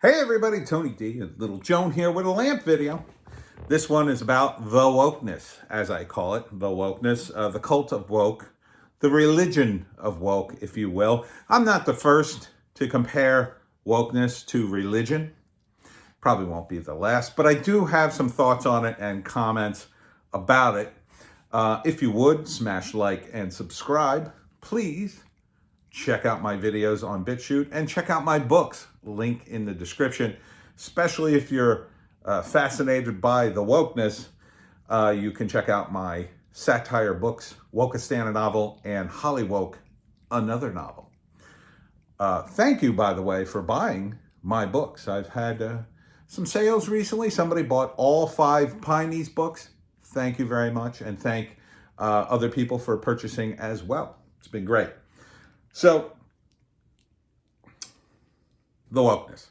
Hey everybody, Tony D and Little Joan here with a lamp video. This one is about the wokeness, as I call it, the wokeness, the cult of woke, the religion of woke, if you will. I'm not the first to compare wokeness to religion. Probably won't be the last, but I do have some thoughts on it and comments about it. If you would, smash like and subscribe, please. Check out my videos on BitChute and check out my books, link in the description. Especially if you're fascinated by the wokeness, you can check out my satire books, Wokeness, a novel, and Hollywoke, another novel. Thank you, by the way, for buying my books. I've had some sales recently. Somebody bought all 5 Pineys books. Thank you very much, and thank other people for purchasing as well. It's been great. So, the wokeness.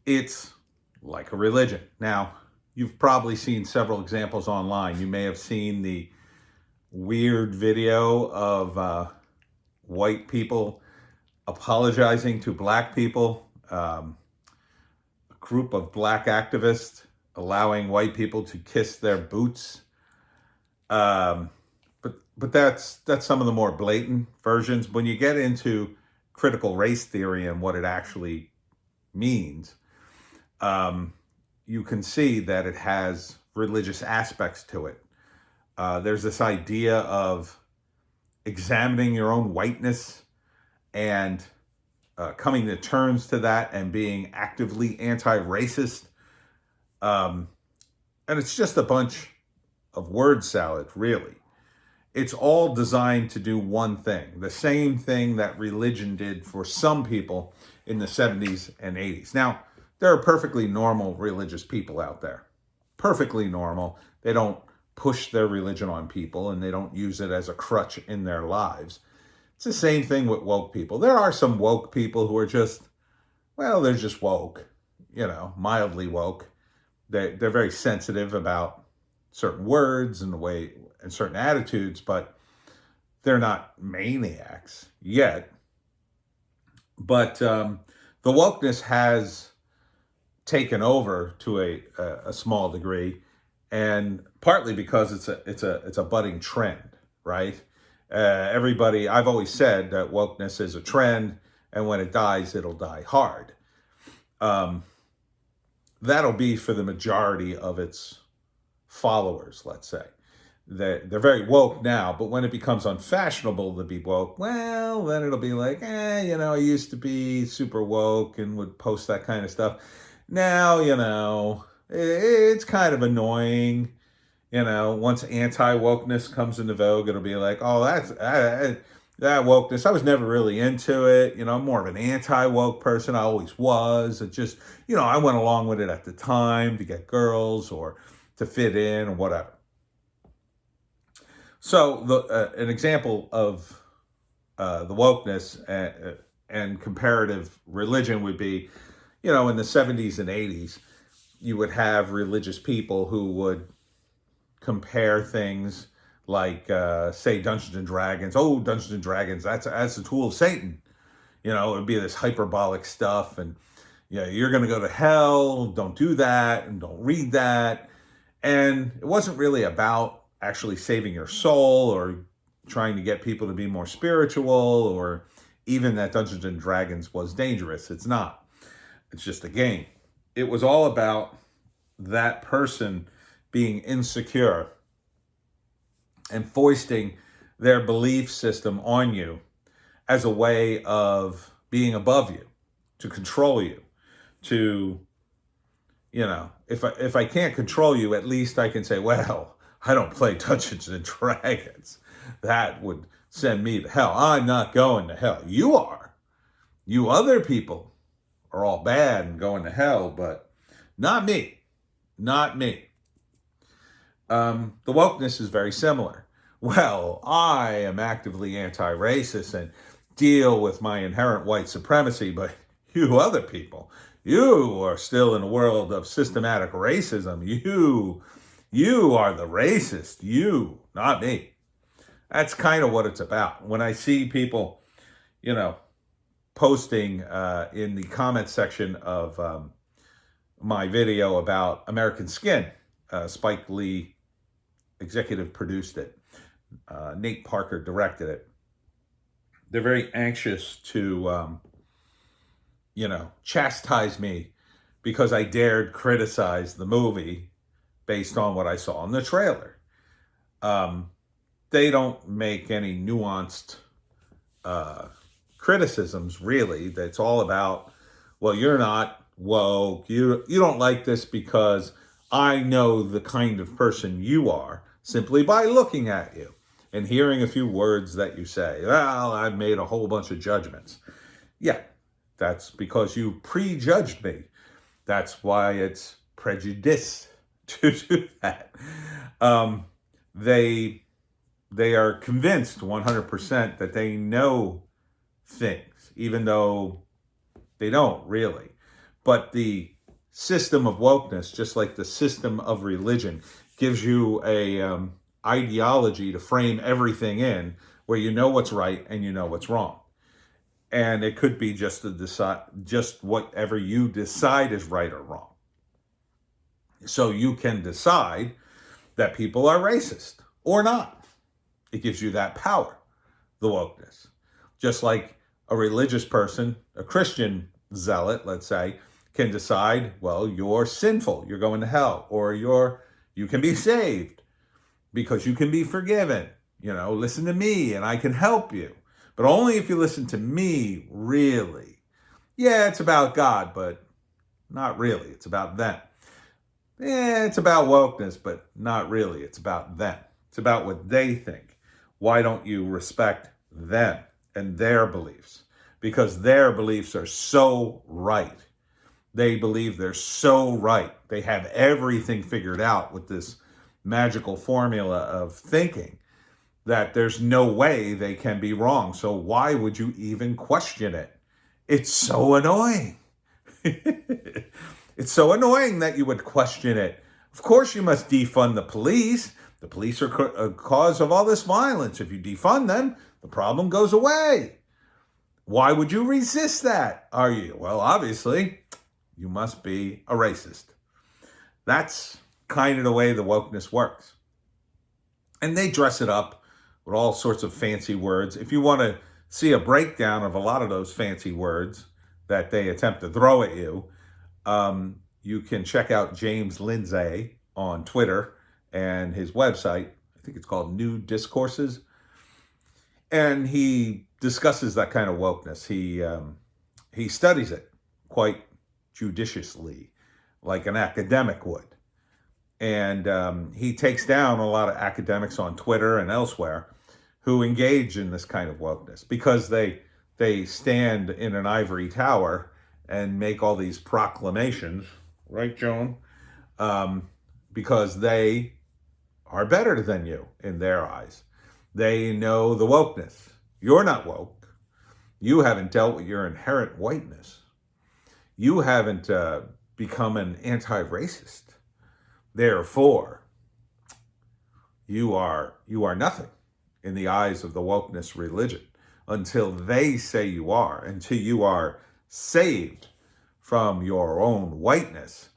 It's like a religion. Now, you've probably seen several examples online. You may have seen the weird video of white people apologizing to black people, a group of black activists allowing white people to kiss their boots. But that's some of the more blatant versions. When you get into critical race theory and what it actually means, you can see that it has religious aspects to it. There's this idea of examining your own whiteness and coming to terms to that and being actively anti-racist. And it's just a bunch of word salad, really. It's all designed to do one thing, the same thing that religion did for some people in the 70s and 80s. Now, there are perfectly normal religious people out there. Perfectly normal. They don't push their religion on people and they don't use it as a crutch in their lives. It's the same thing with woke people. There are some woke people who are just, well, they're just woke, mildly woke. They're very sensitive about certain words and the way and certain attitudes, but they're not maniacs yet. But the wokeness has taken over to a small degree, and partly because it's a budding trend, right? Everybody, I've always said that wokeness is a trend, and when it dies, it'll die hard. That'll be for the majority of its followers, let's say. They're very woke now, but when it becomes unfashionable to be woke, well, then it'll be like, I used to be super woke and would post that kind of stuff. Now, it's kind of annoying. Once anti-wokeness comes into vogue, it'll be like, oh, that's that wokeness. I was never really into it. I'm more of an anti-woke person. I always was. It just, I went along with it at the time to get girls or to fit in or whatever. So an example of the wokeness and comparative religion would be, in the 70s and 80s, you would have religious people who would compare things like, say, Dungeons and Dragons. Oh, Dungeons and Dragons, that's a tool of Satan. It would be this hyperbolic stuff, and you're going to go to hell. Don't do that, and don't read that. And it wasn't really about actually saving your soul or trying to get people to be more spiritual or even that Dungeons and Dragons was dangerous. It's not. It's just a game. It was all about that person being insecure and foisting their belief system on you as a way of being above you, to control you, to, if I can't control you, at least I can say, well, I don't play Dungeons and Dragons. That would send me to hell. I'm not going to hell. You are. You other people are all bad and going to hell, but not me. Not me. The wokeness is very similar. Well, I am actively anti-racist and deal with my inherent white supremacy, but you other people, you are still in a world of systematic racism. You are the racist. You, not me. That's kind of what it's about. When I see people, posting in the comment section of my video about American Skin. Spike Lee executive produced it. Nate Parker directed it. They're very anxious to, chastise me because I dared criticize the movie based on what I saw in the trailer. They don't make any nuanced criticisms, really. That's all about, well, you're not woke. You don't like this because I know the kind of person you are simply by looking at you and hearing a few words that you say. Well, I've made a whole bunch of judgments. Yeah, that's because you prejudged me. That's why it's prejudice to do that. They are convinced 100% that they know things, even though they don't really. But the system of wokeness, just like the system of religion, gives you a ideology to frame everything in, where you know what's right and you know what's wrong. And it could be just whatever you decide is right or wrong. So you can decide that people are racist or not. It gives you that power, the wokeness. Just like a religious person, a Christian zealot, let's say, can decide, well, you're sinful, you're going to hell, or you can be saved because you can be forgiven. Listen to me and I can help you. But only if you listen to me, really. Yeah, it's about God, but not really. It's about them. Yeah, it's about wokeness, but not really. It's about them. It's about what they think. Why don't you respect them and their beliefs? Because their beliefs are so right. They believe they're so right. They have everything figured out with this magical formula of thinking that there's no way they can be wrong. So why would you even question it? It's so annoying. It's so annoying that you would question it. Of course you must defund the police. The police are a cause of all this violence. If you defund them, the problem goes away. Why would you resist that? Are you? Well, obviously, you must be a racist. That's kind of the way the wokeness works. And they dress it up with all sorts of fancy words. If you want to see a breakdown of a lot of those fancy words that they attempt to throw at you, you can check out James Lindsay on Twitter and his website. I think it's called New Discourses. And he discusses that kind of wokeness. He studies it quite judiciously, like an academic would. And he takes down a lot of academics on Twitter and elsewhere who engage in this kind of wokeness because they stand in an ivory tower and make all these proclamations, right, Joan? Because they are better than you in their eyes. They know the wokeness. You're not woke. You haven't dealt with your inherent whiteness. You haven't become an anti-racist. Therefore, you are nothing in the eyes of the wokeness religion until they say you are, until you are saved from your own whiteness.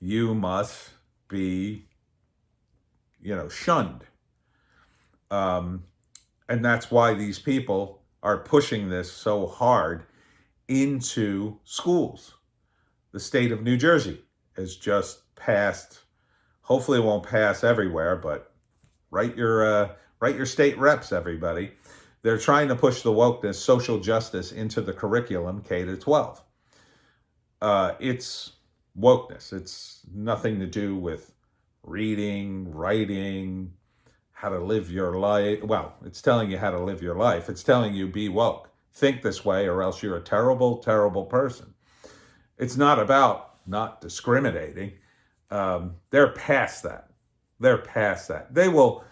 You must be, shunned. And that's why these people are pushing this so hard into schools. The state of New Jersey has just passed. Hopefully it won't pass everywhere, but write your state reps, everybody. They're trying to push the wokeness, social justice into the curriculum K to 12. It's wokeness. It's nothing to do with reading, writing, how to live your life. Well, it's telling you how to live your life. It's telling you be woke. Think this way or else you're a terrible, terrible person. It's not about not discriminating. They're past that. They're past that. They will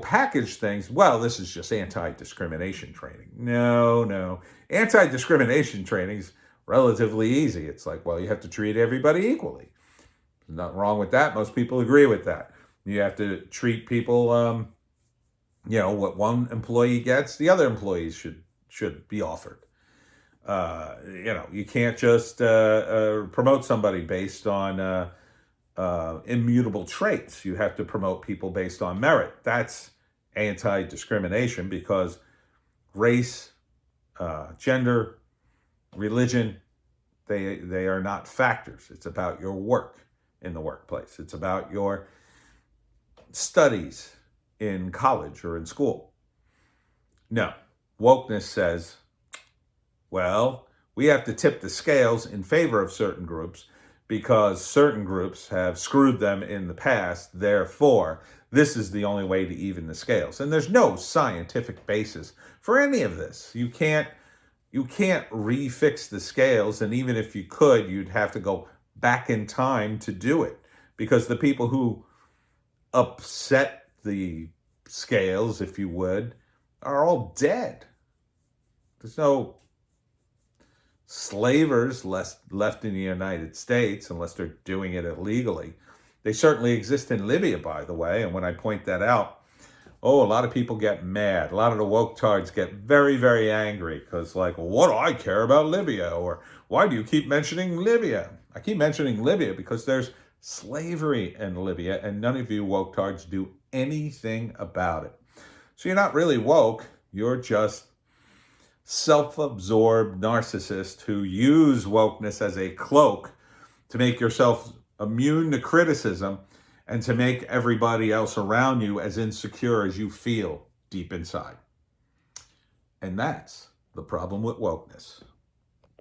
package things. Well, this is just anti-discrimination training. No. Anti-discrimination training is relatively easy. It's like, well, you have to treat everybody equally. There's nothing wrong with that. Most people agree with that. You have to treat people, what one employee gets, the other employees should be offered. You can't just promote somebody based on immutable traits. You have to promote people based on merit. That's anti-discrimination, because race, gender, religion, they are not factors. It's about your work in the workplace. It's about your studies in college or in school. No, wokeness says, well, we have to tip the scales in favor of certain groups because certain groups have screwed them in the past. Therefore, this is the only way to even the scales. And there's no scientific basis for any of this. You can't refix the scales. And even if you could, you'd have to go back in time to do it, because the people who upset the scales, if you would, are all dead. There's no slavers left in the United States unless they're doing it illegally. They certainly exist in Libya, by the way. And when I point that out, a lot of people get mad. A lot of the woke tards get very, very angry because, like, well, what do I care about Libya? Or why do you keep mentioning Libya? I keep mentioning Libya because there's slavery in Libya, and none of you woke tards do anything about it. So you're not really woke. You're just self-absorbed narcissists who use wokeness as a cloak to make yourself immune to criticism and to make everybody else around you as insecure as you feel deep inside. And that's the problem with wokeness.